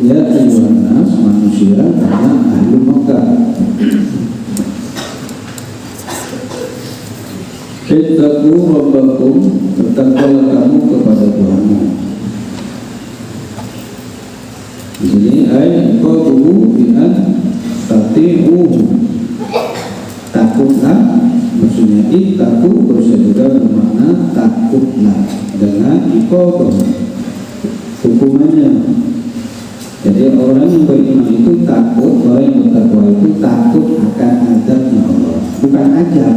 ya ayuhan nas, manusia karena ahli Makkah. Ittaqu rabbakum, bertakwalah kamu kepada Tuhanmu. Di sini ayat qabuhu bi'an tati'uhu, takutlah, maksudnya ittaqu bisa juga bermakna takutlah dengan iqabah, hukumannya. Jadi orang yang beriman itu takut, orang yang bertakwa itu takut akan azabnya Allah, bukan azab.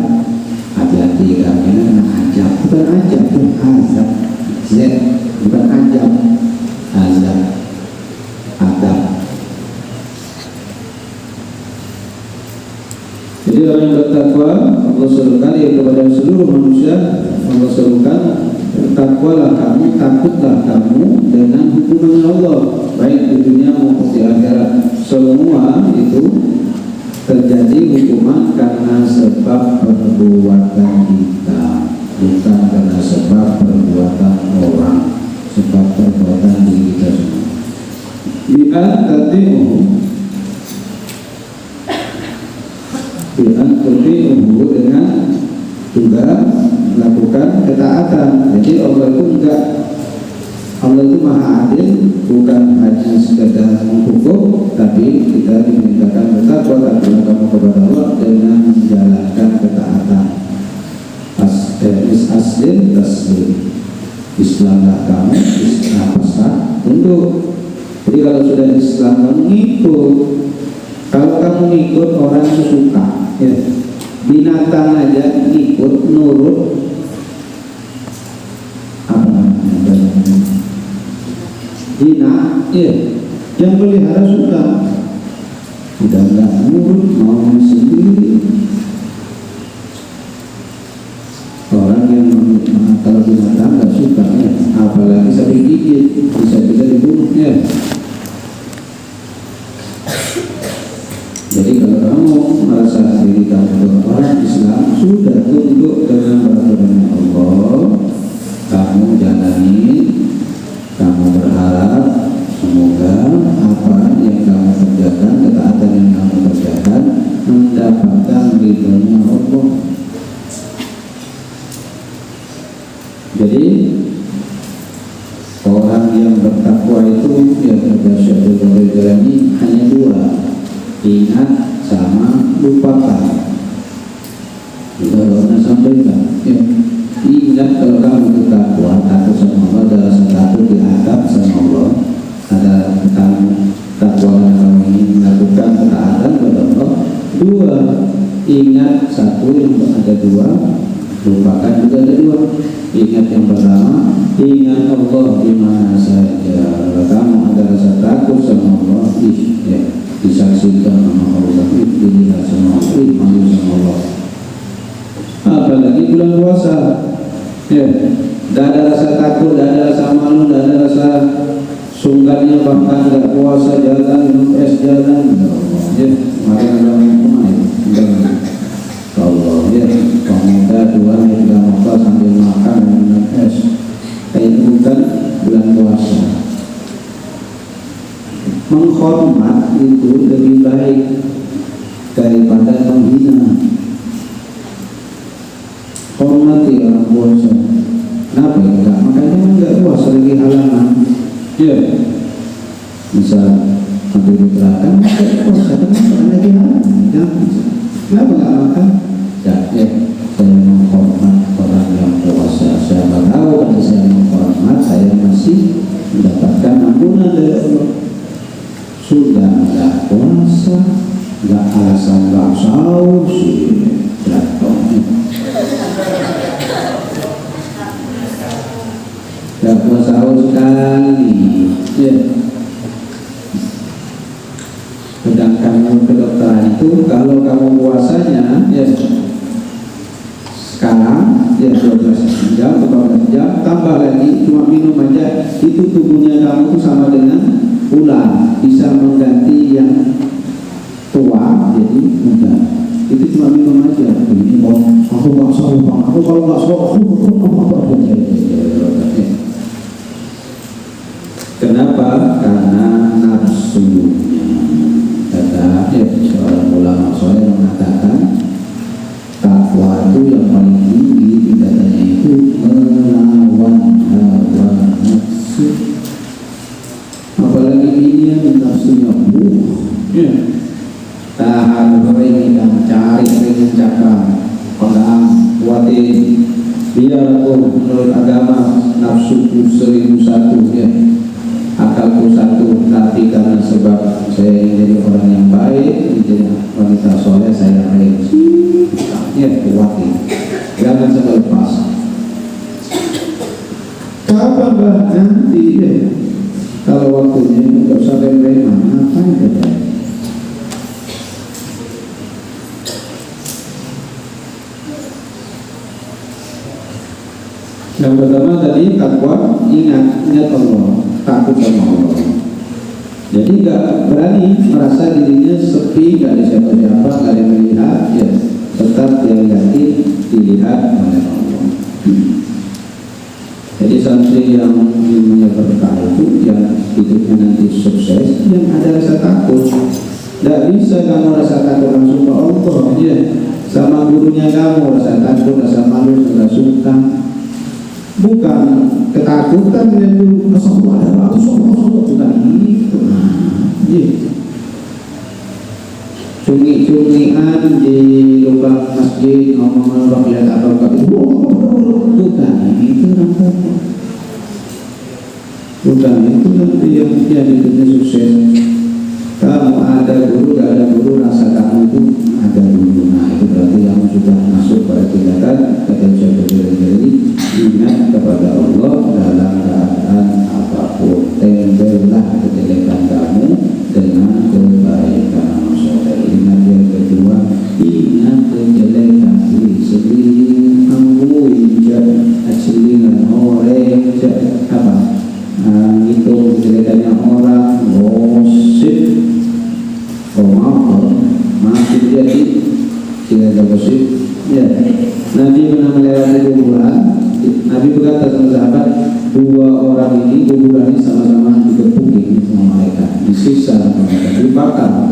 Hati-hati kami kena azab, bukan azab, itu azab. Z, bukan azab, azab, adab. Jadi orang yang bertakwa, Allah serukan kepada seluruh manusia, Allah serukan, bertakwalah kamu, takutlah kamu dengan hukuman Allah, baik di dunia maupun di akhirat. Semua itu terjadi hukuman karena sebab perbuatan kita, bukan karena sebab perbuatan orang, sebab perbuatan diri kita semua. Bi'an tuti'uhu dengan juga melakukan ketaatan. Jadi Allah itu enggak, Allah itu maha adil, bukan hanya sekedar menghukum, tapi kita dimintakan bertakwa, takutlah kamu kepada Allah dengan menjalankan ketaatan. Aslin taslim, Islamlah kamu, Islam pasrah tunduk. Jadi kalau sudah Islam kamu ngikut, kalau kamu ngikut orang itu suka, ya. Binatang aja ngikut, nurut, apa namanya? Jinak, ya, yang pelihara suka, udah nggak nurut, mau sendiri. Orang yang kalau binatang nggak suka, ya, apalagi sampai gigit, bisa dibunuh, ya. Jadi kalau kamu merasa diri kamu orang Islam, sudah tunduk dengan peraturan Allah, kamu jalani. Kamu berharap semoga apa yang kamu kerjakan, ketaatan yang kamu kerjakan mendapatkan ridhonya Allah. Jadi orang yang bertakwa itu yang Syaikhul Jalani hanya dua, ingat sama lupakan. Kita pernah sampaikan, ya. Ingat kalau kamu bertakwa, takut sama Allah adalah satu diadab sama Allah. Ada kamu takwa kamu ingin melakukan ketaatan kepada Allah. Dua, ingat satu yang ada dua, lupakan juga ada dua. Ingat yang pertama, ingat Allah di mana saja. Kalau kamu ada rasa takut sama Allah, ya, disaksikan sama Allah, dilihat sama Allah, malu sama Allah. Apalagi bulan puasa, ya, tidak ada rasa takut, tidak ada rasa malu, tidak ada rasa sungkannya, bahkan tidak puasa jalan, minum es jalan, ya, kemarin ada yang pemain, Allah, ya, pemuda dua yang tidak makan sambil makan dan minum es, kayak itu bukan bulan puasa. Menghormat itu lebih baik daripada menghina. Hormati orang puasa. Kenapa enggak? Makanya enggak puasa lagi halangan. Ya, bisa sampai di belakang enggak puasa, kenapa lagi halangan? Kenapa enggak makan? Ya, saya menghormat orang yang puasa. Saya tahu kalau saya menghormat, saya masih mendapatkan ampunan dari Allah. Sudah enggak puasa, enggak alasan enggak sahur sih, jatuhnya. Gak puasa sekali, ya. Sedangkan kedokteran itu kalau kamu puasanya, ya, sekarang ya 12 jam, 14 jam, tambah lagi cuma minum aja, itu tubuhnya kamu itu sama dengan ulang, bisa mengganti yang tua jadi muda. Itu cuma minum aja. Ini aku nggak sahur, aku kalau nggak sahur, aku. Kenapa? Kenapa? Karena nafsunya. Kata seorang ulama soleh mengatakan takwa itu yang paling tinggi tingkatannya itu melawan hawa nafsu. Apalagi ini yang nafsunya tahan ringan, cari ringan cakap, pegang, kuatin. Biar aku menurut agama nafsuku 1001 ya, akalku 1, tapi karena sebab saya jadi orang yang baik, jadi wanita soleh, saya baik. Ya kuatin, jangan sampai lepas. Kapan nanti ya? Kalau waktunya nggak usah remeh, ngapain kita? Yang pertama tadi takwa, ingat Allah, takut sama Allah. Jadi nggak berani merasa dirinya sepi, nggak ada siapa-siapa, nggak ada yang melihat, ya tetap yang yakin dilihat oleh Allah. Jadi santri yang ilmunya berkah itu, yang hidupnya nanti sukses, yang ada rasa takut. Nggak bisa kamu rasa takut langsung ke Allah, ya. Sama gurunya kamu rasa takut, rasa malu, rasa sungkan. Bukan ketakutan yang dulu Rasulullah ada bukan itu. Cungi-cungian di lubang masjid ngomong-ngomong lihat apa itu bukan itu namanya. Bukan itu nanti yang hidupnya sukses. Kamu ada guru, gak ada guru, rasa kamu itu ada guru. Nah itu berarti kamu sudah masuk pada tingkatan kata jadi ingat kepada Allah dalam keadaan apapun. Tembellah kejelekan kamu dengan kebaikan soleh. Ingat yang kedua, ingat kejelekan diri sendiri. Kamu acilingan orang apa? Itu kejelekannya orang, gosip, masih jadi tidak gosip. Ya, Nabi pernah melewati kuburan. Nabi berkata sama sahabat, 2 orang ini kuburan ini sama-sama digebukin sama malaikat, disiksa mereka, dibakar.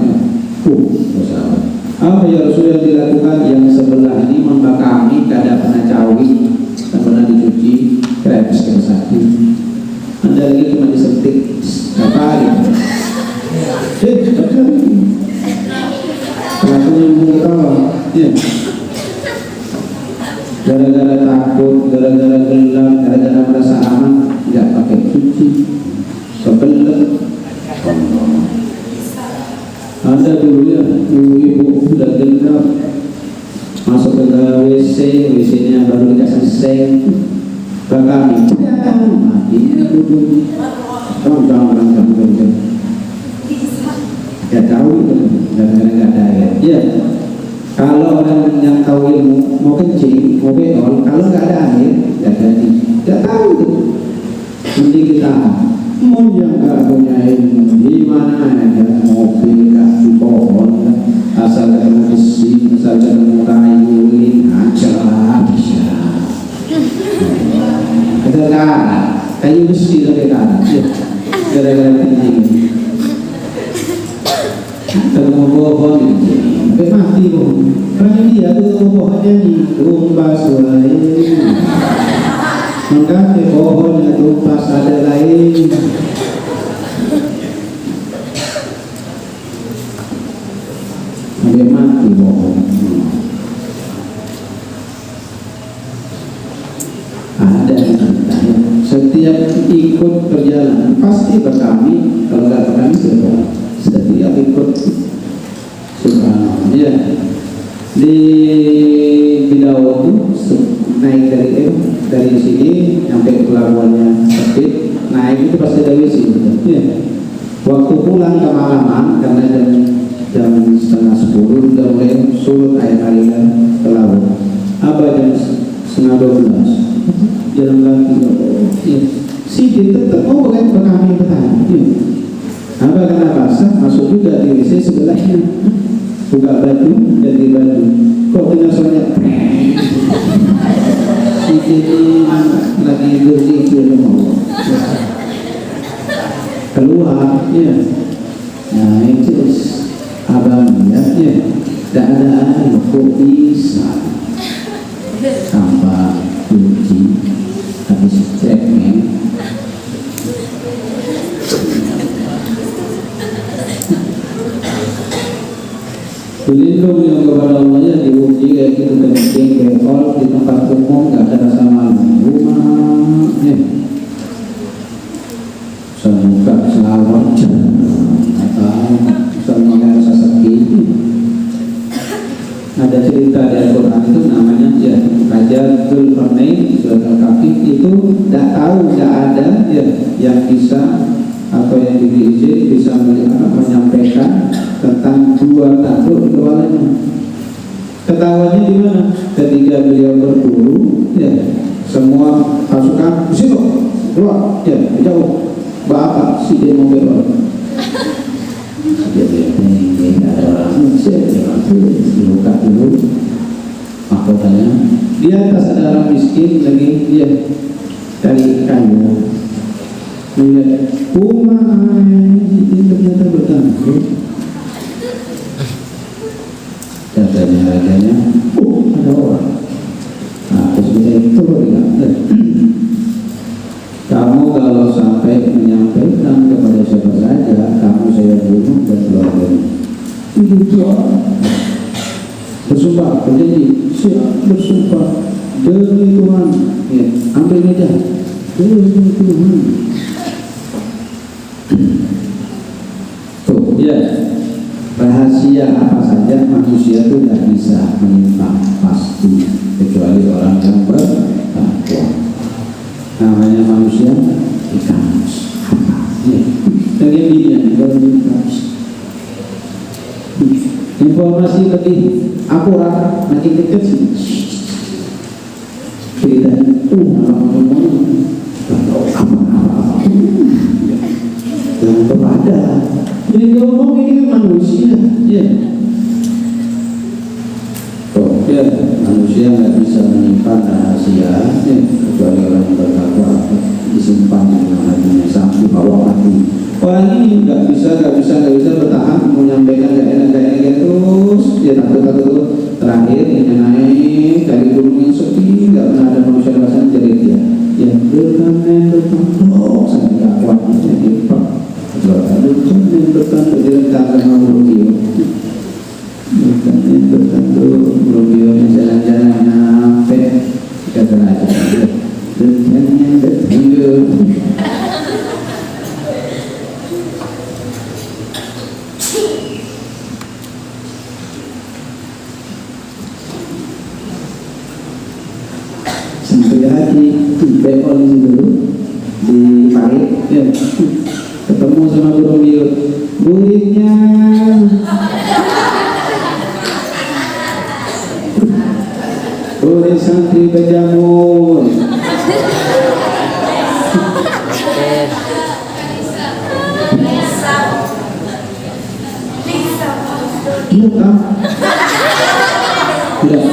Sahabat, apa ya Rasul yang dilakukan? Yang sebelah ini membakami, tidak pernah cawi, tidak pernah dicuci, krepes sakit. Anda lagi cuma disentik, apa gitu? Pelaku nyambung ketawa, ya. Gara-gara takut, gara-gara gelap, gara-gara merasa aman, tidak pakai cuci, kebelet. Ada dulu ya, ibu sudah gelap, masuk ke WC, WC-nya baru dikasih seng, ke kami, mati, duduk, jangan. Ya tahu itu, gara-gara nggak ada air. Ya. Kalau orang yang tahu ilmu mau kencing, mau beol, kalau nggak ada air, nggak jadi. Nggak tahu itu. Mending kita mau yang nggak punya ilmu, di mana ada mobil, kaki pohon, asal ketemu besi, asal ketemu kayu, aja lah bisa. Kita kayu besi dari kanan, gara-gara kencing. Ketemu pohon, sampai mati pohon. Karena dia tuh pohonnya ditumpas lain, maka pohonnya tumpas ada lain. Sampai mati pohon. Ada yang setiap ikut perjalanan pasti berkami, kalau nggak berkami sudah. Setiap ikut subhanallah ya. Di Bidau itu naik dari sini sampai ke pelabuhannya Sepit, naik itu pasti ada WC ya. Waktu pulang kemalaman karena jam 11:30 udah mulai surut air aliran ke laut. Apa jam 11:30 jalan kaki ya. Si tetap mau kan berkami petani ya. Apa karena basah masuk juga di WC sebelahnya, buka baju, ganti baju. Kok dengar suaranya? Si lagi bersih itu mau. keluar, ya. Nah itu abang lihat ya, tidak ada air kok bisa tanpa cuci habis ceknya. Berlindung yang kepada Allah ya, diuji kayak gitu, kencing, bekol di tempat umum nggak ada rasa malu, rumah ya. Semoga selawat atau semoga rasa sakit. Ada cerita di Al-Quran itu namanya ya, Raja Dzulkarnain surat Al-Kahfi itu tidak tahu, tidak ada ya yang bisa atau yang diizin bisa menyampaikan tentang dua takluk di kepalanya. Ketahuannya di mana? Ketika beliau berburu ya, semua pasukan di situ keluar ya, jauh. Bapak si dia mau belok, dia ini ada orang saya dibuka dulu mahkotanya. Di atas ada orang miskin lagi dia dari kayu. Melihat rumah ini ternyata bertanggung. Katanya rajanya, ada orang. Nah, terus dia turun. Kamu kalau sampai menyampaikan kepada siapa saja, kamu saya bunuh dan keluarganya. Itu bersumpah, berjanji, siap bersumpah demi Tuhan. Ya, ambil meja demi Tuhan. Tuh, ya, rahasia apa saja manusia itu tidak bisa menyimpan pasti kecuali orang yang bertakwa. Namanya manusia ikan ya, kemudian informasi lebih akurat makin dekat sih ceritanya ngomong apa yang kepada jadi ngomong ini kan manusia ya. Oh ya, manusia nggak bisa menyimpan rahasia ya, kecuali orang yang bertakwa disimpan dengan hatinya sampai bawah hati. Orang ini nggak bisa bertahan menyampaikan gak enak terus dia takut terakhir ini naik dari gunung yang sepi, nggak pernah ada manusia rasanya jadi dia yang bertanggung sampai nggak kuat jadi pak bertanggung direncanakan makhluk dia. Bukannya bertanduk Rubionya jalan-jalan sampai ke derajat bukannya bertanduk. Sampai lagi bekol di dulu di parit ya, ketemu sama Rubio muridnya. Boleh santri berjamur. Iya kan? Tidak.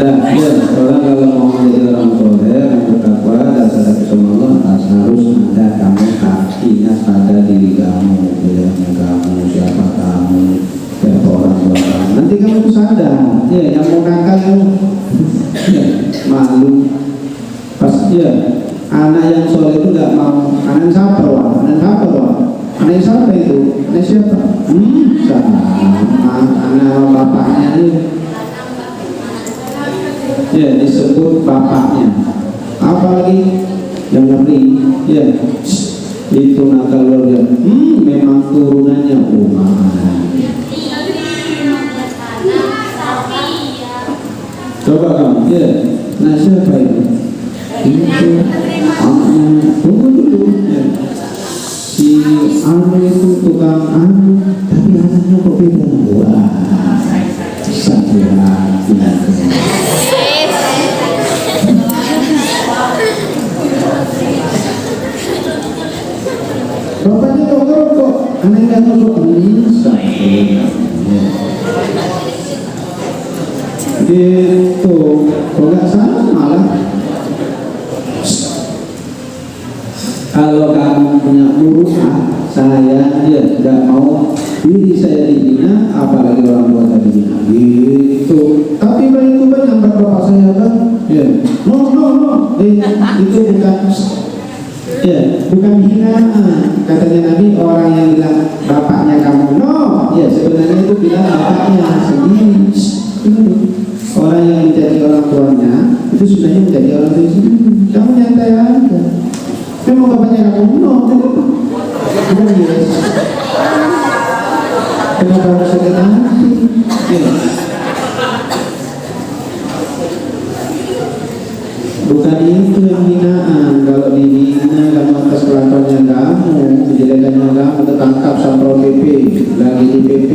Dan ya, orang kalau mau menjadi orang soleh yang bertakwa dan sadar sama Allah harus ada kamu ingat pada diri kamu, pilihannya kamu, siapa kamu, siapa orang tua kamu. Nanti kamu sadar, ya yang mau nakal kamu ya, malu. Pas ya anak yang soleh itu nggak mau, anak siapa itu, anak siapa? Sama anak bapaknya ini. Ya disebut bapaknya, apalagi yang ngeri ya itu nakal luar biasa. Memang turunannya coba kamu ya, nah siapa itu tunggu dulu ya. Si anu itu tukang anu tapi anaknya kok beda. Wah sakit hati. Bapaknya dokter kok anaknya dokter bisa gitu, kok nggak salah malah Kalau kamu punya urusan, saya nggak mau diri saya dihina, apalagi orang tua saya dihina. Gitu. Tapi itu banyak bapak saya kan, ya, no, itu bukan, ya, bukan hinaan. Katanya Nabi, orang yang bilang bapaknya kamu, no, ya sebenarnya itu bilang bapaknya sendiri. Orang yang menjadi orang tuanya itu sebenarnya menjadi orang tua sendiri. Kamu nyantai aja. Memang bapaknya kamu, no, bukan yes. Kenapa harus sakit hati? Bukan itu yang hinaan. Kalau dihina kamu atas kelakuannya kamu, kejelekannya kamu, tertangkap Satpol PP, lagi di PP,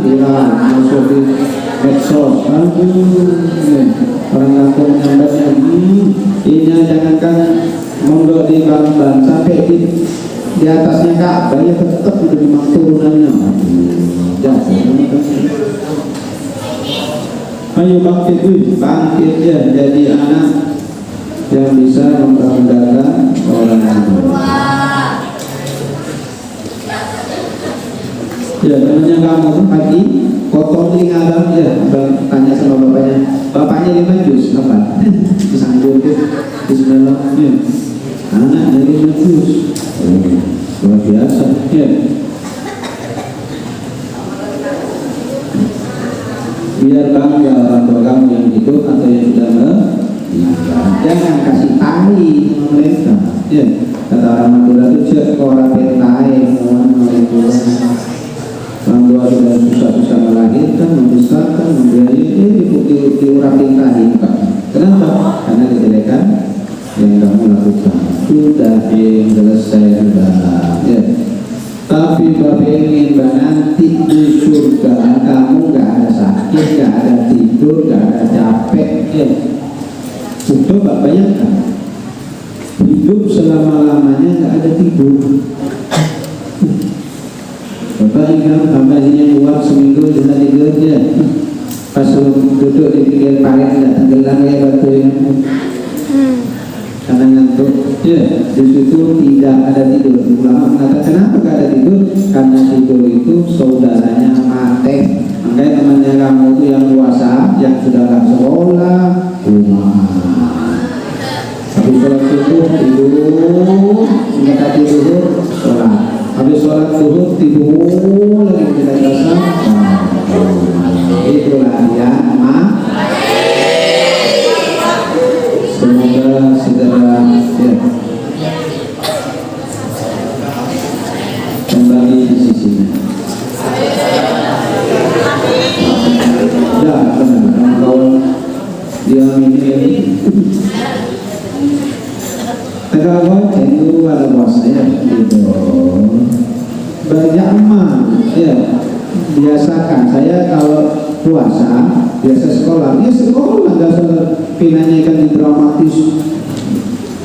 viral, masuk di medsos, orang kampung nyambatnya, ini jangankan mondok di Balamban, sampai di atasnya Ka'bahnya tetap udah memang turunannya. Ayo bangkit ya, jadi anak yang bisa membanggakan orang tua. Ya, temannya kamu pagi potong telinga abang ya, abang tanya sama bapaknya 5 juz apa? Disanggup Bismillah ya. Anak dari 5 juz, luar biasa ya. Biar bangga orang tua kamu yang hidup atau yang sudah meninggal. Jangan kasih tahi mereka. Ya, kata orang Madura itu cek orang pentai, orang tua sudah susah-susah melahirkan, membesarkan, membiayai, diurapin tahi. Kenapa? Karena kejelekan yang kamu lakukan. Sudah selesai sudah. Ya. Tapi Bapak ingin nanti di surga kamu gak ada sakit, gak ada tidur, gak ada capek ya. Coba bayangkan hidup selama-lamanya gak ada tidur. Bapak ingat Bapak buat seminggu bisa tidur ya. Pas duduk di pinggir parit gak tenggelam ya batu ya. Karena ngantuk ya, di situ tidak ada tidur. Ulama mengatakan kenapa tidak ada tidur? Karena tidur itu saudaranya mate. Makanya temannya kamu itu yang puasa, yang sudah nggak sekolah, habis sholat subuh tidur, nggak tidur sholat. Habis sholat subuh tidur lagi tidak terasa. Itulah ya semoga segera ya, kembali di sisinya. Ya benar, kawan dia ini tegak itu ada bosnya gitu. Banyak aman ya, biasakan saya kalau puasa biasa sekolah, dia sekolah nggak usah pinanyakan di dramatis.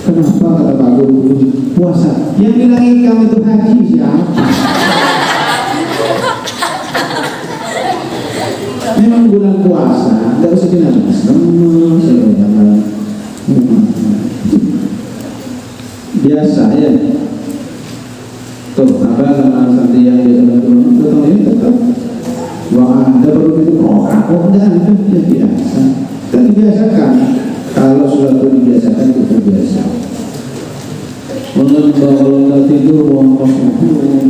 Kenapa kata Pak Guru puasa? Yang bilang kamu itu haji siapa? Memang bulan puasa nggak usah pinanyakan. Biasa ya. Tuh apa sama seperti yang biasa betul ini tetap. Wah, ada perlu itu kok dan itu biasa. Kan dibiasakan. Kalau sudah dibiasakan itu biasa. Menurut kalau nggak tidur,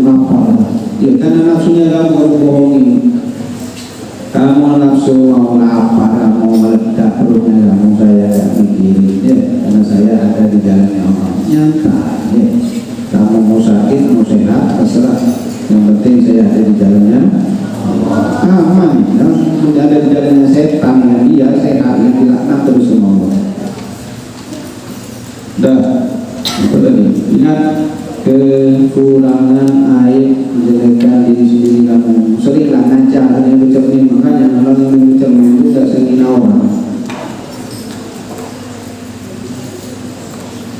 apa? Ya karena nafsunya kamu bohongi. Kamu nafsu mau lapar, mau meledak perutnya kamu, saya mikirin ya. Karena saya ada di jalannya Allah. Nyata ya. Kamu mau sakit, mau sehat, terserah. Yang penting saya ada di jalannya aman. Yang ada di jalannya setan yang dia sehat yang dilaknat terus sama Allah. Dah, itu tadi. Ingat kekurangan air menjelekan diri sendiri kamu. Seringlah ngajar yang bercermin, makanya kalau yang bercermin itu tidak sering orang.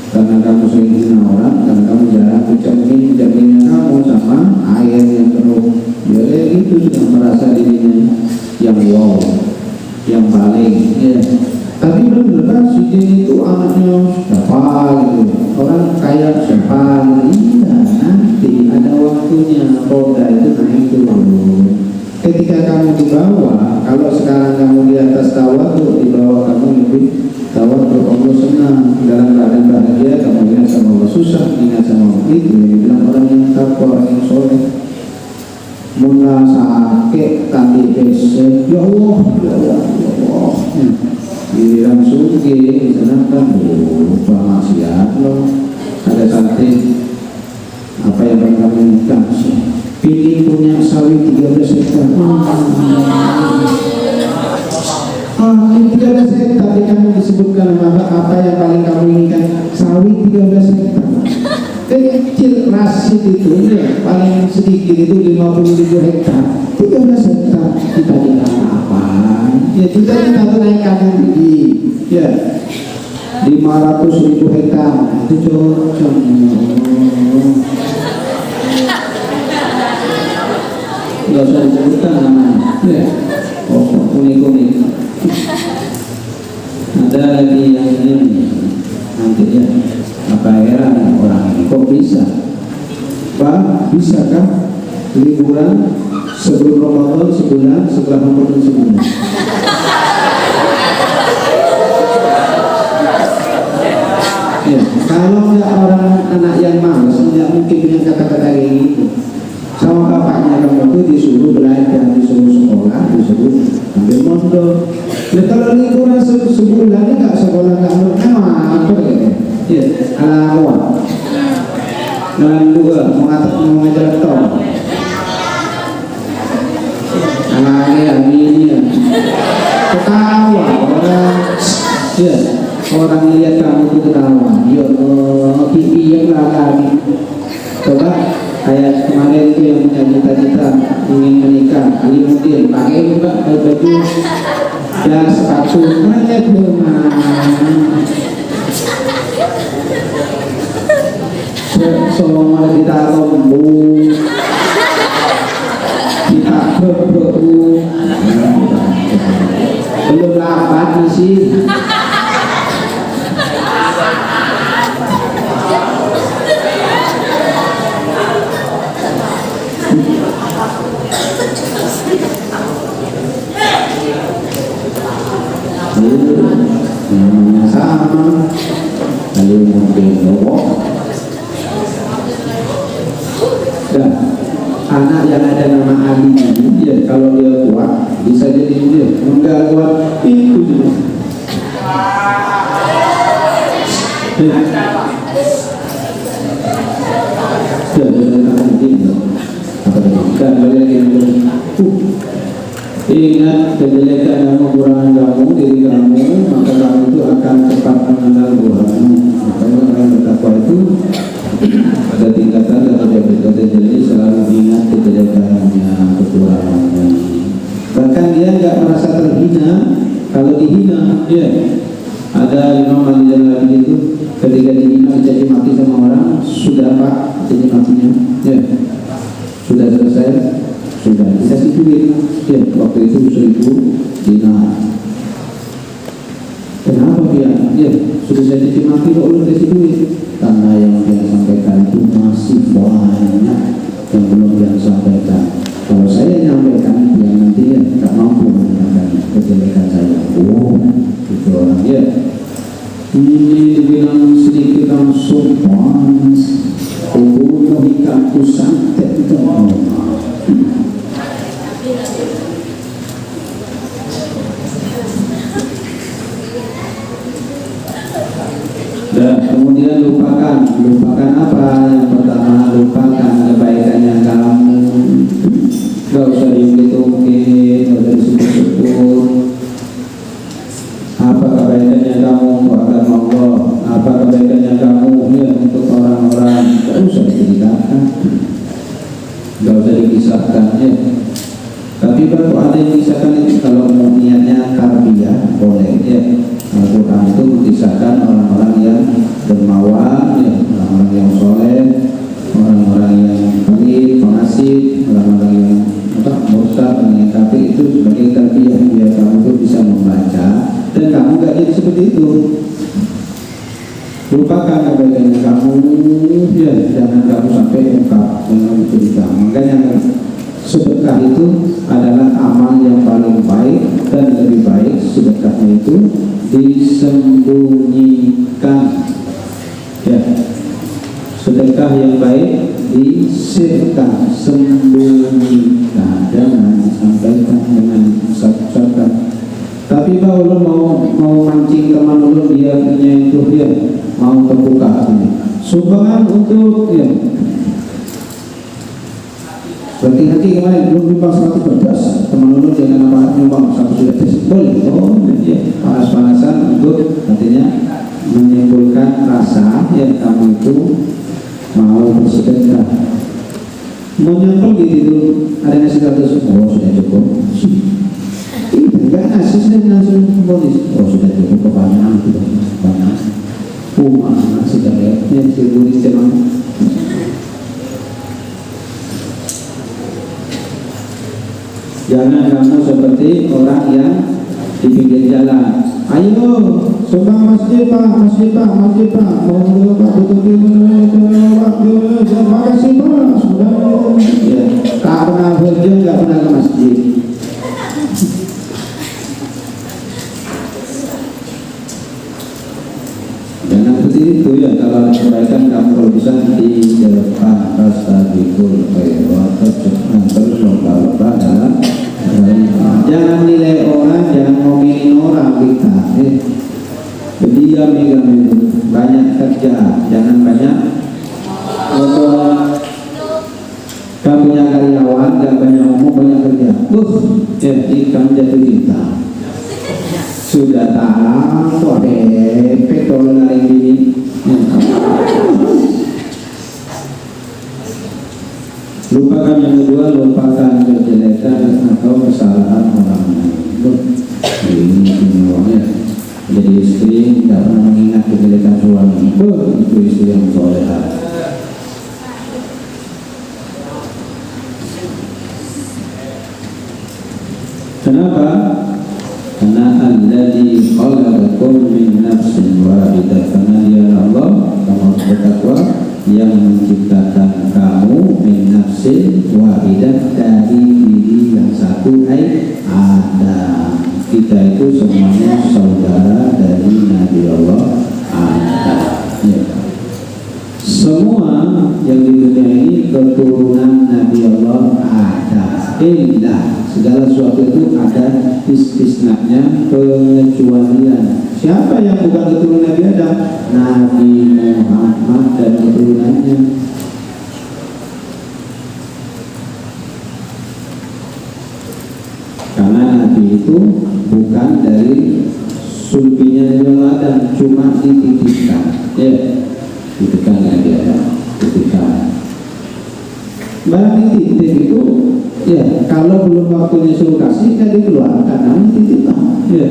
Karena kamu sering hina orang, karena kamu jarang bercerminnya kamu sama air yang penuh. Ya itu sudah merasa dirinya yang wow, yang paling ya. Tapi benar-benar si itu anaknya siapa gitu. orang kayak siapa? Iya, nanti ada waktunya roda itu naik turun. Ketika kamu di bawah, kalau sekarang kamu di atas tawadhu, di bawah kamu lebih tawadhu, Allah senang. Dalam keadaan bahagia, kamu ingat sama Allah, susah ingat sama Allah. Itu yang dibilang orang yang takwa, orang yang soleh. Mula sakit tadi besok, ya Allah, ya Allah, ya Allah. Giliran suki, di sana kan lupa maksiat loh. Ada sate, apa yang kamu kasih? Pilih punya sawit 13 hektar. 13 hektar tadi kamu disebutkan apa yang paling kamu inginkan? Sawit 13 hektar. Kecil rasid itu ya, paling sedikit itu 50.000 hektar. 13 hektar kita ditanam apa? Ya kita naik kanan gigi. Ya 500.000 hektar itu cocok. Nggak usah disebutkan namanya. Ya, kuning-kuning. Ada lagi yang ini nanti ya. Apa heran orang ini kok bisa? Pak, bisakah liburan sebelum Ramadan sebulan, setelah Ramadan sebulan? Ya, kalau nggak orang anak yang malas, nggak mungkin punya kata-kata kayak gitu. Sama bapaknya kamu itu disuruh belajar, disuruh sekolah, disuruh ambil mondok. Ya kalau liburan sebulan ini nggak sekolah nggak apa ya? Ya, ala awal. Dalam dua mengajar tol. Ala ini ketawa orang. Ya, orang lihat kamu itu ketawa. Ya Allah, pipi yang lagi. Coba kayak kemarin itu yang punya cita-cita ingin menikah, kemudian pakai juga baju dan sepatu banyak bunga. Semua ditaruh lembu, kita berburu, belum lapat sih. Namanya sama, lalu mungkin bawa. Dan anak yang ada nama Ali ini, ya kalau dia kuat bisa jadi dia. Enggak kuat itu juga. Ingat kejelekan dan kekurangan kamu, diri kamu, maka kamu itu akan cepat mengenal Tuhanmu. Makanya orang yang bertakwa itu ada tingkatan dan ada tingkatan, jadi selalu ingat kejelekannya, kekurangannya. Bahkan dia nggak merasa terhina. Kalau dihina, ya ada Imam Ali Jalalain itu ketika dihina jadi mati sama orang, sudah Pak jadi matinya, ya sudah selesai, sudah dikasih duit, ya waktu itu 1.000 dinar. Kenapa dia? Ya sudah jadi mati kok belum dikasih duit? Karena yang dia sampaikan itu masih banyak yang belum dia sampaikan. Kalau saya nyampaikan, dia nanti ya tak mampu menyampaikan kejelekan saya. Oh, itu orang ya. Ini dibilang sedikit langsung panas. Oh, ikan tu santet itu. Dan kemudian lupakan apa? Yang pertama, lupakan kebaikannya kamu. Gak usah diungkit-ungkit, gak usah disebut-sebut. Apa kebaikannya kamu untuk agama Allah? Apa kebaikannya kamu ya untuk orang-orang? Gak usah diceritakan, gak usah dikisahkan ya. Tapi baru ada yang kisahkan itu kalau mau niatnya tarbiyah boleh ya. Al-Quran itu mengisahkan orang-orang yang dermawan, ya, orang-orang yang soleh, orang-orang yang baik, pengasih, orang-orang yang murtad, orang yang kafir, itu sebagai tarbiyah biar kamu itu bisa membaca dan kamu gak jadi seperti itu. Lupakan kebaikannya kamu. yang baik disirkan, sembunyikan, jangan disampaikan dengan ucap-ucapan. Tapi kalau mau mancing teman lu, dia punya itu, dia mau terbuka ini sumbangan untuk ya. Berhati-hati kemarin belum nyumbang 100, teman lu jangan apa nyumbang 100 boleh. Oh ya, panas-panasan untuk artinya menimbulkan rasa yang kamu itu mau bersedekah. Mau nyantol gitu, ada nasi 100, oh sudah cukup. Enggak nasi sudah langsung polis, oh sudah cukup, kebanyakan sudah banyak. Sudah ya, seribu teman. Jangan kamu seperti orang yang di pinggir jalan. Ayo, sumbang masjid pak, mau dulu pak, terima kasih pak, sudah. Ya, tak pernah kerja, nggak pernah ke masjid. Jangan seperti itu ya. Kalau kebaikan kamu kalau bisa di depan astagfirullah berlomba-lomba dalam. Jangan nilai orang, jangan ngomongin orang kita. Berdiam itu banyak kerja, jangan banyak kamu punya karyawan, jangan banyak ngomong, banyak kerja. Jadi kamu jatuh cinta. Sudah tahu petrol hari ini. Lupakan yang kedua, lupakan kejelekan atau kesalahan orang lain. Ini orangnya jadi istri tidak pernah mengingat kejelekan suami. Itu istri yang solehah. Kenapa? Karena alladzi khalaqakum min nafsin wahidah, karena dia Allah, kamu bertakwa, yang menciptakan kamu min nafsin wahidah, dari diri yang satu, Adam. Kita itu semuanya saudara dari Nabi Allah Adam. Ya. Semua yang di dunia ini keturunan Nabi Allah Adam. Segala sesuatu itu ada istisnanya, pengecualian. Siapa yang bukan keturunan Nabi Adam? Nabi Muhammad dan keturunannya. Karena Nabi itu bukan dari sulbinya Nabi Adam, cuma dititipkan. Ya, dititipkan Nabi Adam, dititipkan. Barang dititip itu, ya kalau belum waktunya suruh kasih, kan dikeluarkan, namun titipkan. Ya.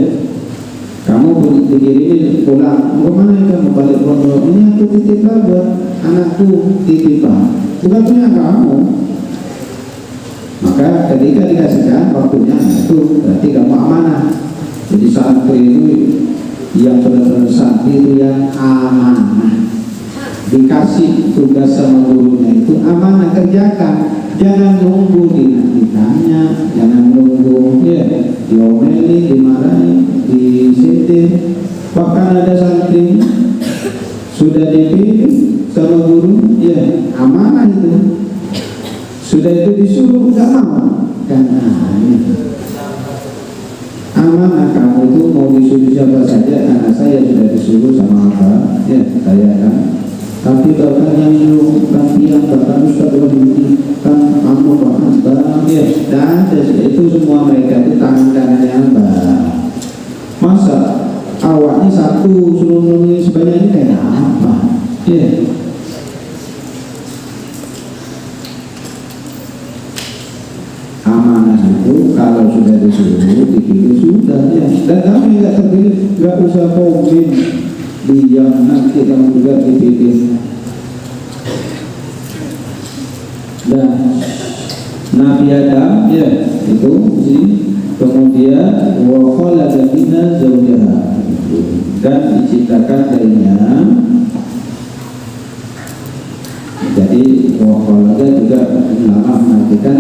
Kamu dikirimin pulang, kemana kamu balik pondok? Ini aku titipkan buat anakku, titipkan, bukan punya kamu. Maka ketika dikasihkan waktunya, itu berarti kamu amanah. Jadi santri itu yang benar-benar santri itu yang amanah. Dikasih tugas sama gurunya itu amanah, kerjakan. Jangan nunggu ditanya, jangan nunggu ya diomeli, dimarahi, disindir. Bahkan ada santri sudah dipilih sama guru, ya amanah itu. Sudah itu disuruh nggak mau, karena amanah kamu itu mau disuruh siapa saja. Anak saya sudah disuruh sama apa, ya saya kan. Tapi bahkan yang yang bahkan Ustaz ini kan kamu bahkan ya, dan itu semua mereka itu tangan-tangannya masa awaknya satu suruh nulis sebanyak ini kayak apa? Ya. Amanah itu kalau sudah disuruh dipilih sudah ya. Dan kamu nggak terpilih nggak usah komen. Dia nanti kamu juga dipilih. Dan Nabi Adam ya itu kemudian wa khalaqa minha zawjaha, dan diciptakan darinya. Jadi wa khalaqa juga ulama menartikan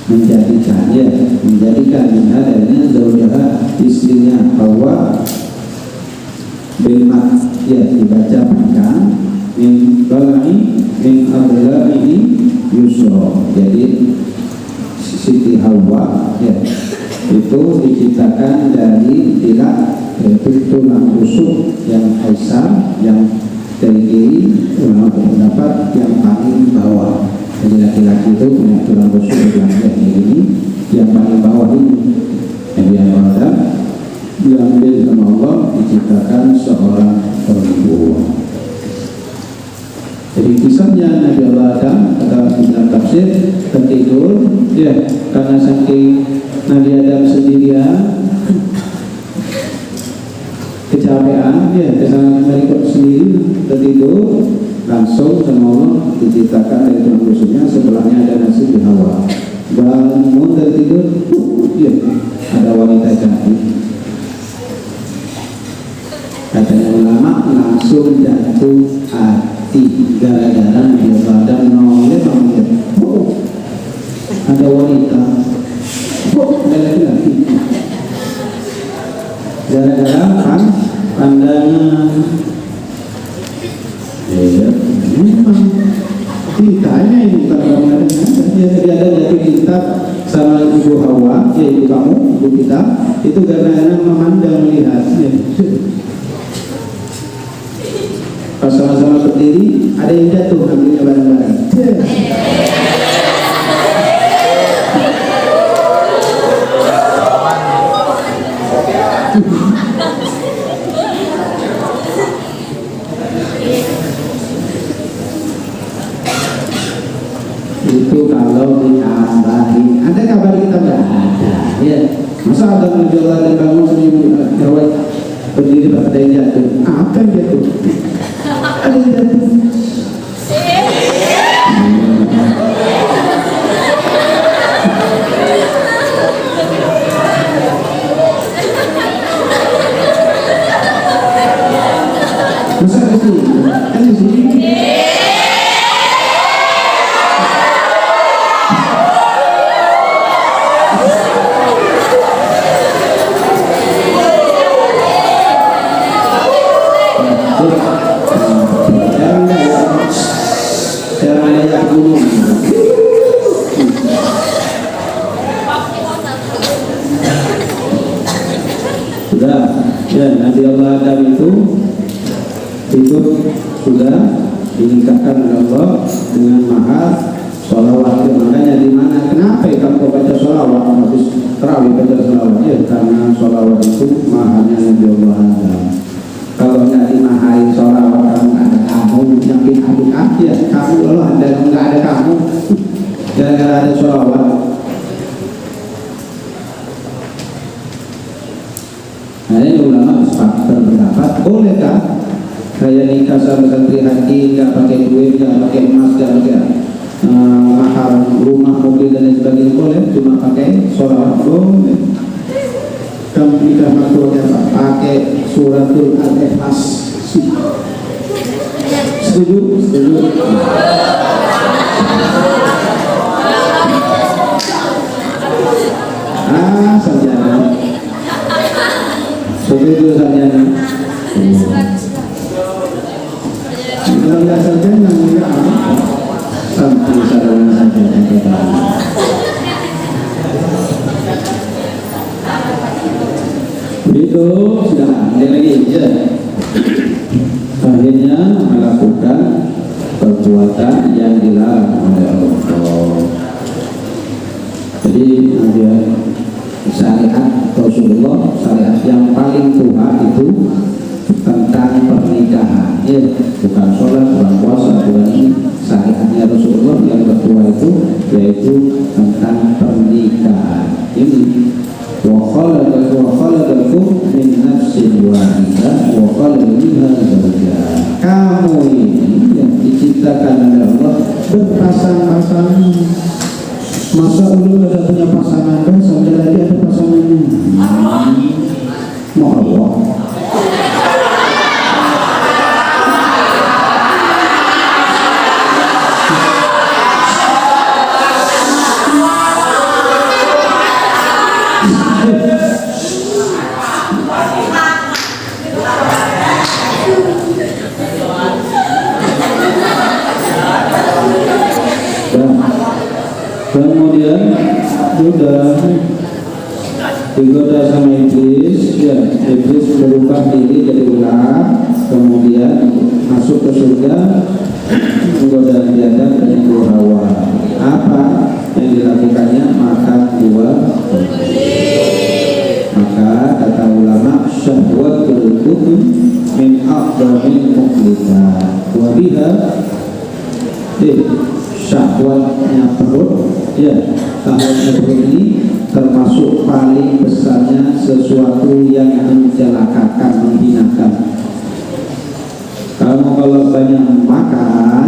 menjadikan ya, menjadikan minha darinya zawjaha, istrinya Hawa. Bilmat ya dibaca bahkan min balai min adlaihi yusra. Jadi Siti Hawa ya, itu diciptakan dari tilak, yaitu tulang rusuk yang Aisyah yang dari kiri, ulama berpendapat yang paling bawah. Jadi laki-laki itu punya tulang rusuk yang kiri, yang paling bawah ini yang Adam diambil sama Allah, diciptakan seorang perempuan. Jadi kisahnya Nabi Allah Adam kata dalam tafsir tertidur ya, karena saking Nabi Adam sendirian kecapean ya, kesalahan mereka sendiri, tertidur langsung sama Allah diciptakan dari tulang rusuknya. Sebelahnya ada nasi di Hawa. Bangun tertidur ya, ada wanita cantik. Katanya ulama langsung jatuh hati gara-gara Nabi Adam noleh bangun. Oh, ada wanita. Oh, ada laki-laki. Gara-gara kan pandangan. Ya, memang ditanya ini kadang-kadang dia ada jatuh cinta sama ibu Hawa, ya ibu kamu, ibu kita, itu karena memandang melihatnya. Pas sama-sama berdiri, ada yang jatuh ambilnya bareng-bareng. Itu kalau ditambahin, ada kabar kita nggak ada ya, masa ada menjual dan bangun seminggu gawat berdiri pada yang jatuh, apa yang jatuh, ada yang jatuh. Masa ada sih, ada sih. Sudah, ya Nabi Allah Adam itu sudah dinikahkan oleh Allah dengan mahar sholawat. Makanya di mana kenapa kamu baca sholawat habis terawih baca sholawat ya, karena sholawat itu maharnya Nabi Allah Adam. Kalau nggak dimahari sholawat, kamu nggak ada kamu, yakin aduk aja kamu Allah ada nggak ada kamu gara-gara ada sholawat. Nah ini ulama berpendapat bolehkah kayak nikah sama santri haji nggak pakai duit, nggak pakai emas, nggak pakai mahar rumah, mobil dan lain sebagainya, boleh cuma pakai sholawat boleh. Kamu nikah makhluknya pakai suratul al-ikhlas, setuju? Setuju. Sarjana setuju, sarjana. Kalau nggak sarjana nggak apa, sampai sarjana sarjana kita. Itu sudah ada lagi ya. Akhirnya melakukan perbuatan yang dilarang oleh Allah. Jadi ada syariat Rasulullah, syariat yang paling tua itu tentang pernikahan ya, bukan sholat, bukan puasa, bukan ini. Syariatnya Rasulullah yang tertua itu yaitu tentang pernikahan ini. Wa khalaqakum min nafsin wahidah wa khalaqa minha zawjaha. Kamu ini yang diciptakan oleh Allah berpasang-pasangan. Masa dulu ada punya pasangan kan, sampai lagi ada pasangannya. Mau Allah. iblis, ya, iblis berubah diri jadi ular, kemudian masuk ke surga, menggoda Nabi Adam dan Ibu Hawa. Apa yang dilakukannya? Makan buah. Maka kata ulama, syahwatul kufr min a'dhamil mukhlikat wa biha, syahwatnya perut, ya, syahwatnya perut ini termasuk paling besarnya sesuatu yang mencelakakan, menghinakan. Kamu kalau banyak makan,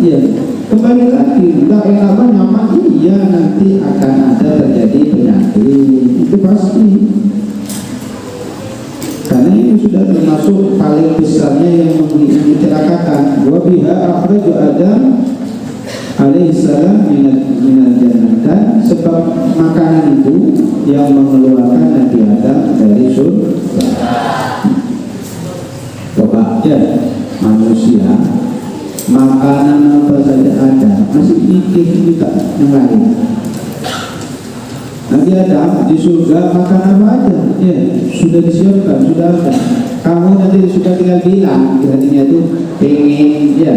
ya, kembali lagi, tidak enak banyak, iya nanti akan ada terjadi penyakit, itu pasti. Karena ini sudah termasuk paling besarnya yang mencelakakan. Wa biha akhraju Adam alaihissalam minal jannah, dan sebab makanan itu yang mengeluarkan Nabi Adam dari surga. Coba ya, manusia makanan apa saja ada, masih mikir kita yang lain. Nabi Adam di surga makan apa aja, ya sudah disiapkan, sudah ada. Kamu nanti suka tinggal bilang, artinya itu pengen, ya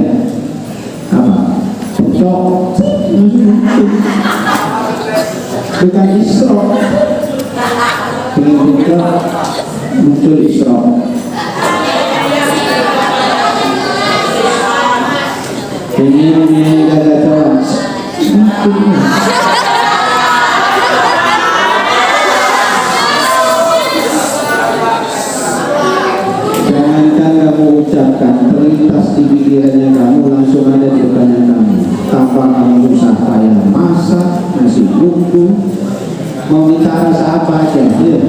apa? Cocok, bukan isrok. Pengen cocok, muncul isrok. Pengen gada cowok. Jangankan kamu ucapkan, terlintas di pikirannya kamu, langsung ada di depannya kamu. Tanpa kamu usah payah masak, nasi bumbu, mau minta rasa apa aja, ya.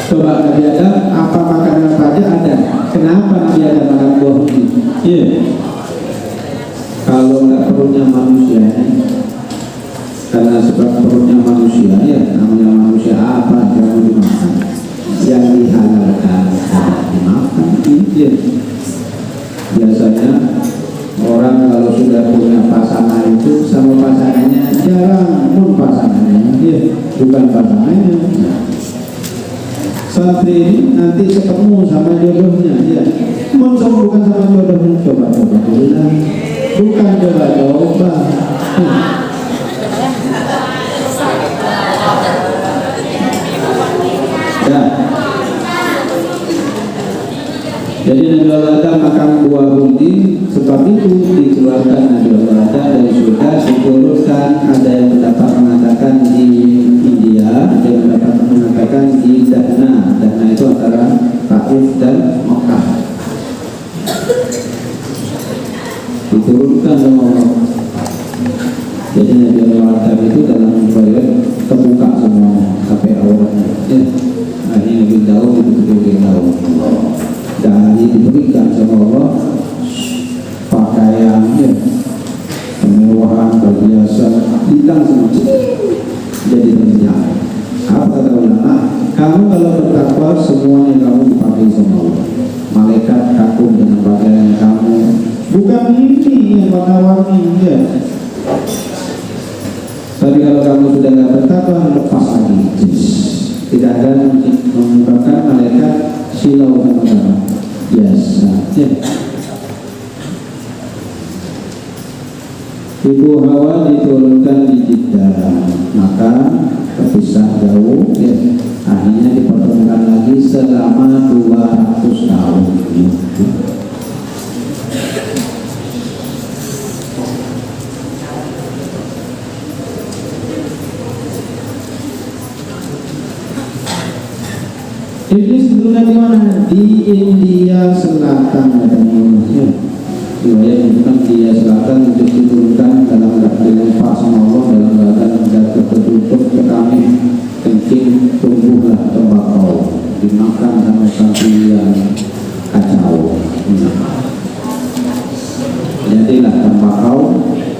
Coba Nabi Adam, apa makanan apa aja ada. Kenapa Nabi Adam makan buah ini? Ya. Kalau nggak perutnya manusia, karena sebab perutnya manusia, ya namanya manusia apa yang dimakan, yang dihalalkan dimakan. Ya. Biasanya orang kalau sudah punya pasangan itu sama pasangannya jarang pun pasangannya, ya bukan pasangannya. Santri ini nanti ketemu sama jodohnya, ya bukan sama jodohnya, coba-coba dulu, bukan coba-coba. Ya. Jadi Nabi Adam makan buah budi, sebab itu dikeluarkan Nabi Adam dari surga, diturunkan. Ada yang mendapat mengatakan di India, ada yang mendapat mengatakan di Dana. Dana itu antara Taif dan Mekah. Diturunkan sama Allah. Jadi Nabi Adam itu dalam toilet terbuka semuanya sampai auratnya. Ya. Akhirnya Nabi Daud itu Daud. Dan diberikan sama Allah pakaiannya, kemewahan, perhiasan, hilang semua, jadi ternyata. Apa kata ulama? Kamu kalau bertakwa semuanya kamu dipakai sama Allah. Malaikat kagum dengan pakaian kamu, bukan ini yang warna-warni, ya. Tapi kalau kamu sudah tidak bertakwa, lepas lagi. Tidak ada menyebabkan malaikat silau sama biasa, ya. Ibu Hawa diturunkan di Jeddah, maka terpisah jauh, ya. Akhirnya dipertemukan lagi selama 200 tahun. Iblis dulu di mana? Di India Selatan katanya, ya. Riwayat menunjukkan India Selatan untuk diturunkan dalam dilempar sama Allah dalam keadaan tertutup ke kami, kencing, tumbuhlah tembakau, dimakan sama sapi yang kacau. Jadilah tembakau,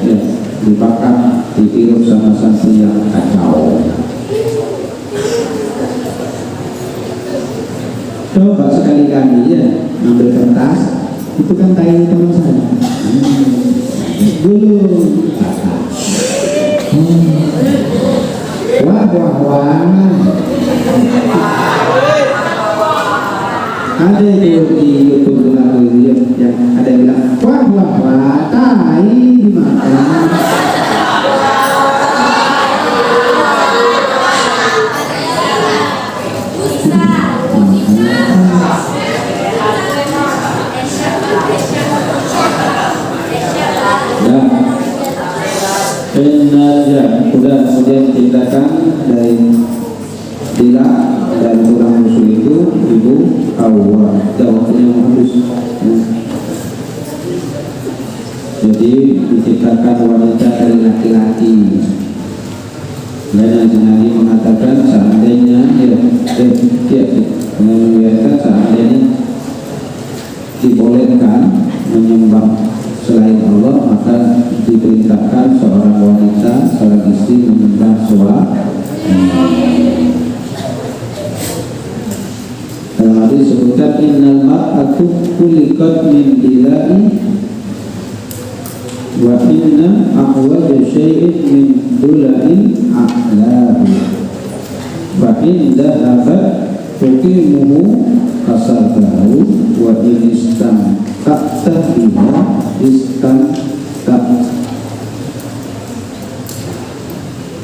ya, dibakar, dihirup sama sapi yang kacau. Coba sekali-kali, ya, ambil kertas, itu kan tai teman saya. Dulu. Wah, Ada itu di YouTube lagu yang ada yang bilang wah tai dimakan. Ya, udah kemudian ceritakan dari Bila dan kurang musuh itu ibu Hawa. Jawabnya harus jadi diciptakan wanita dari laki-laki. Dan Nabi mengatakan seandainya mengingatkan seandainya dibolehkan menyembah selain Allah, maka diperintahkan seorang wanita, seorang istri menyembah suami. Dalam hadis disebutkan innal mar'atu khuliqat min dila'i wa inna aqwala syai'in min dula'in a'lahu wa in dhahabat tuqimuhu kasartahu wa in istamta'ta biha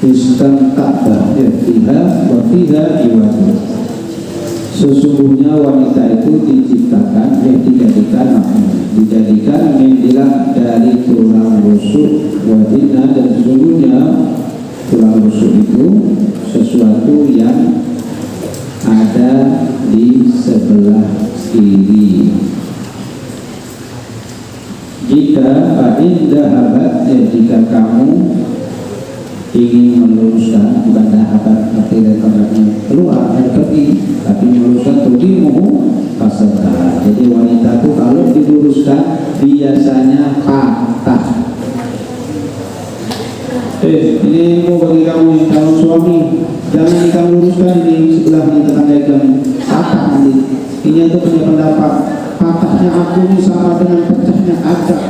istamta'ta biha wa fiha iwadu. Sesungguhnya wanita itu dijadikan mendilah dari tulang rusuk wajina, dan sesungguhnya tulang rusuk itu sesuatu yang ada di sebelah kiri. Jika jika kamu ingin meluruskan, bukan dahabat arti dari keluar dari kaki, tapi meluruskan tudimu pasal. Jadi wanita itu kalau diluruskan biasanya patah. Ini mau bagi kamu yang calon suami, jangan kamu luruskan ini sebelah ini tetangga kamu patah nanti. Ini itu punya pendapat patahnya aku ini sama dengan pecahnya acak.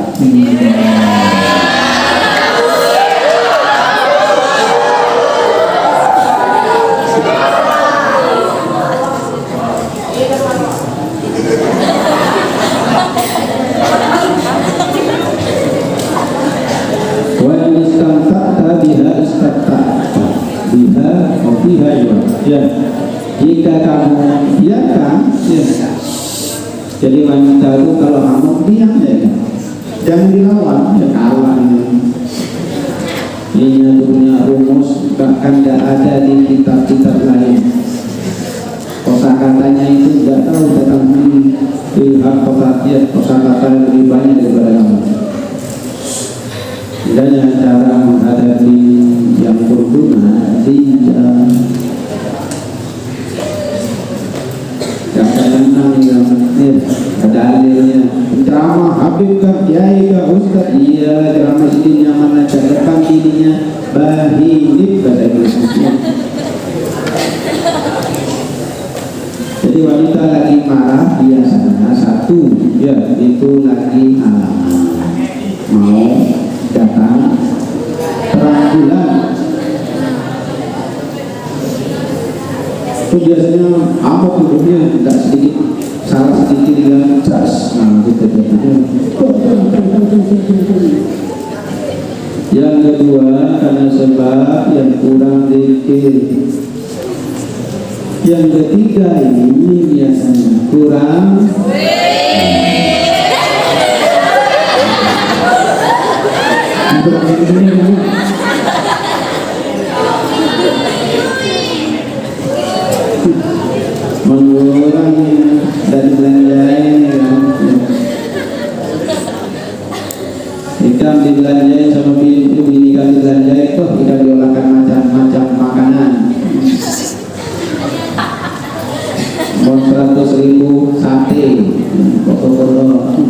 Ya, jika kamu biarkan, ya. Jadi wanita itu kalau kamu diam ya, jangan dilawan, ya kalah ini. Ini punya rumus, bahkan tidak ada di kitab-kitab lain. Kosakatanya itu tidak tahu tentang ini. Lihat kosakata yang lebih banyak daripada kamu. Dan cara menghadapi yang berguna dalilnya ceramah Habib kah, Kiai kah, Ustaz? Iya, ceramah ini yang mana depan ininya bahilib bahasa Inggrisnya. Jadi wanita lagi marah biasanya satu, ya itu lagi mau datang terang bulan. Itu biasanya amok hidupnya, tidak sedikit salah sedikit dengan jas. Nah, gitu. Yang kedua karena sebab yang kurang zikir. Yang ketiga ini biasanya kurang mengurangi dan belanjain ikan dibelanjain sama bini kan dibelanjain tuh ikan diolahkan macam-macam makanan. Mau 100.000 sate potong-potong,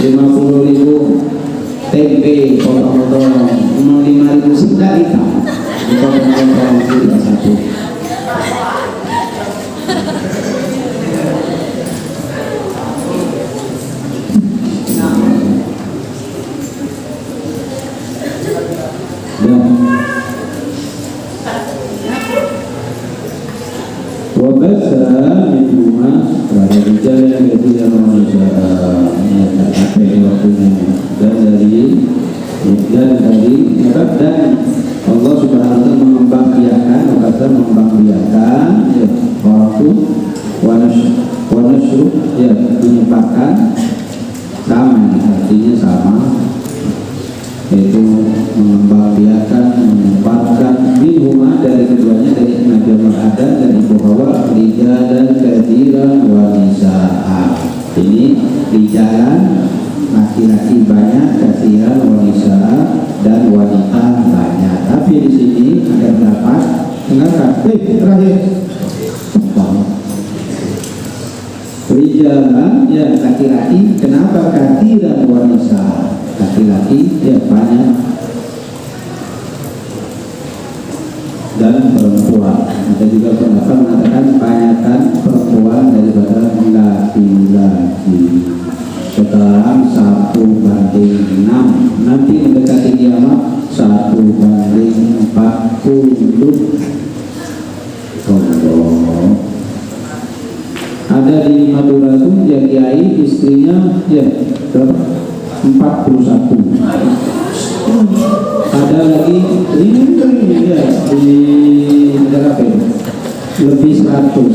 50.000 tempe potong-potong, 5.000 sendal hitam potong-potong tidak satu. Wabasa minhuma pada bicara ketika manusia sampai waktunya dan dari dan Allah Subhanahu wa taala mengembangbiakan waktu wanasru ya menyebarkan sama artinya sama yaitu mengembangbiakan menyebarkan minhuma dari keduanya dari Nabi Adam dan Ibu Hawa rijalan katsiran wa nisaa. Ini rijalan laki-laki banyak, katsiran wa nisaa dan wanita banyak. Tapi di sini ada pendapat mengatakan terakhir rijalan ya laki-laki, kenapa katsiran wa nisaa? Laki-laki ya banyak dan perempuan. Ada juga pendapat mengatakan banyakkan perempuan daripada laki-laki. Sekarang 1:6, nanti mendekati kiamat 1:40. Allah. Ada di Madura itu ya kiai istrinya ya berapa? 41. Ada lagi ini ya di negara apa ini? Lebih 100.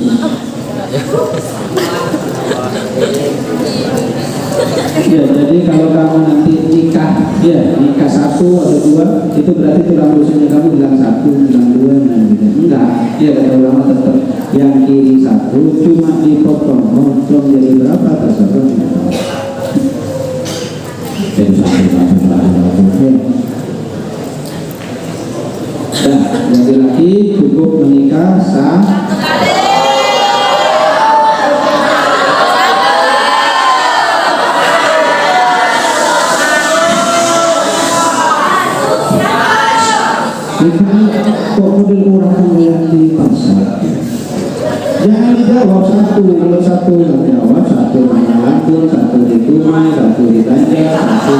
Ya, jadi kalau kamu nanti nikah, ya nikah 1 atau 2, itu berarti tulang rusuknya kamu bilang 1, bilang 2, nah gitu. Enggak, ya kata ulama tetap yang kiri 1 cuma dipotong, potong jadi berapa terserah. Jadi 1. Dan laki-laki cukup menikah sah. Kok model orang yang di pasar? Jangan dijawab 1, kalau 1 nggak jawab, 1 mana lampun, 1 di Tumai, 1 di Banjar, 1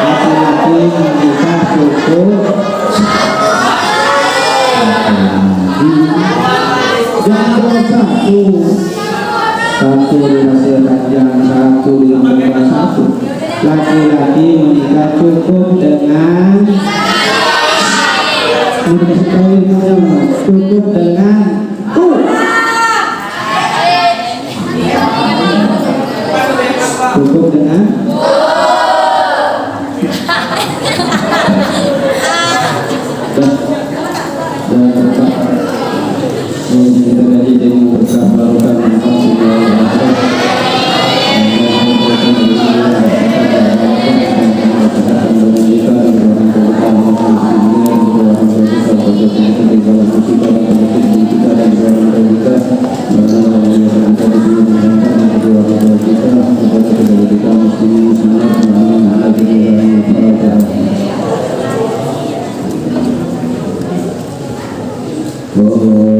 laki-laki menikah cukup. Jangan jawab 1 di Pasir Panjang, 1 di Lampung, 1 laki-laki menikah cukup dengan cukup dengan cukup dengan Oh